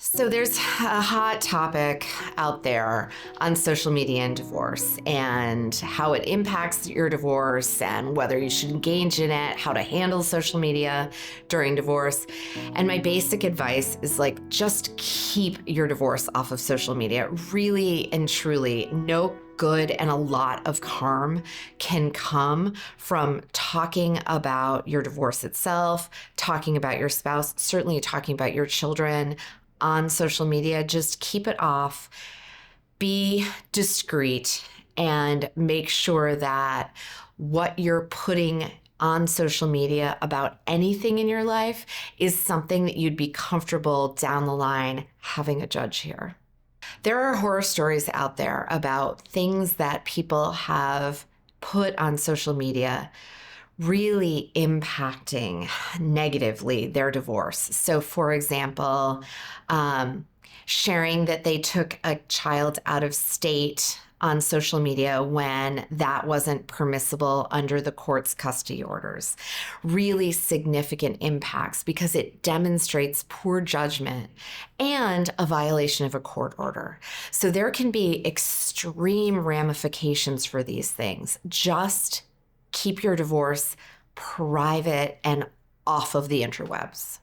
So there's a hot topic out there on social media and divorce and how it impacts your divorce and whether you should engage in it, how to handle social media during divorce. And my basic advice is just keep your divorce off of social media. Really and truly, no good and a lot of harm can come from talking about your divorce itself, talking about your spouse, certainly talking about your children on social media. Just keep it off, be discreet, and make sure that what you're putting on social media about anything in your life is something that you'd be comfortable down the line having a judge hear. There are horror stories out there about things that people have put on social media really impacting negatively their divorce. So, for example, sharing that they took a child out of state on social media when that wasn't permissible under the court's custody orders. Really significant impacts because it demonstrates poor judgment and a violation of a court order. So there can be extreme ramifications for these things. Just keep your divorce private and off of the interwebs.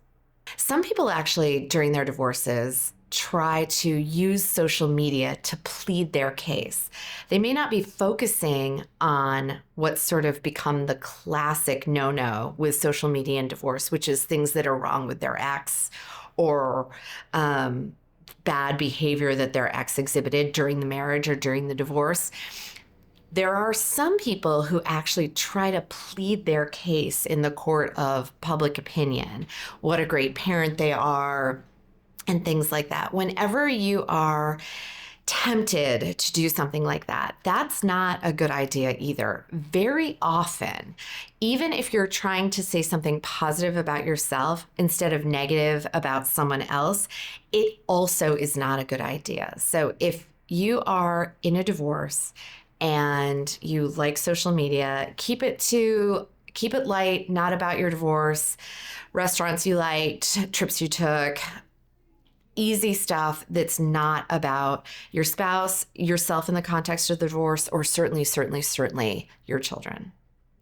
Some people actually, during their divorces, try to use social media to plead their case. They may not be focusing on what's sort of become the classic no-no with social media and divorce, which is things that are wrong with their ex or bad behavior that their ex exhibited during the marriage or during the divorce. There are some people who actually try to plead their case in the court of public opinion, what a great parent they are, and things like that. Whenever you are tempted to do something like that, that's not a good idea either. Very often, even if you're trying to say something positive about yourself instead of negative about someone else, it also is not a good idea. So if you are in a divorce and you like social media, keep it light, not about your divorce, restaurants you liked, trips you took, easy stuff that's not about your spouse, yourself in the context of the divorce, or certainly your children.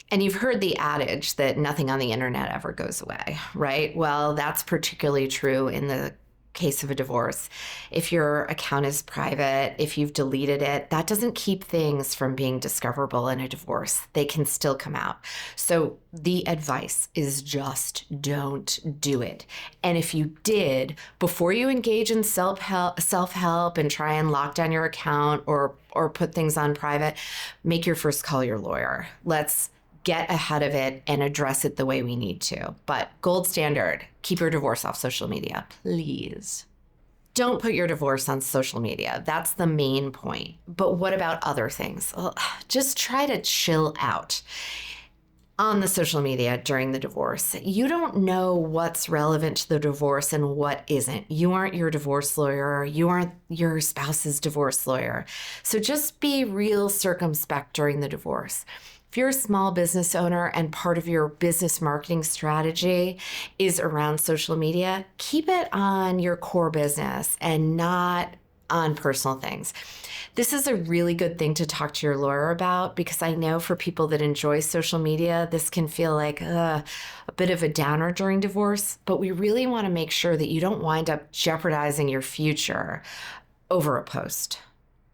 And you've heard the adage that nothing on the internet ever goes away, right? Well, that's particularly true in the case of a divorce. If your account is private, if you've deleted it, that doesn't keep things from being discoverable in a divorce. They can still come out. So the advice is just don't do it. And if you did, before you engage in self-help and try and lock down your account or put things on private, make your first call your lawyer. Let's get ahead of it and address it the way we need to. But gold standard, keep your divorce off social media, please. Don't put your divorce on social media. That's the main point. But what about other things? Well, just try to chill out on the social media during the divorce. You don't know what's relevant to the divorce and what isn't. You aren't your divorce lawyer. You aren't your spouse's divorce lawyer. So just be real circumspect during the divorce. If you're a small business owner and part of your business marketing strategy is around social media, keep it on your core business and not on personal things. This is a really good thing to talk to your lawyer about because I know for people that enjoy social media, this can feel like a bit of a downer during divorce, but we really want to make sure that you don't wind up jeopardizing your future over a post.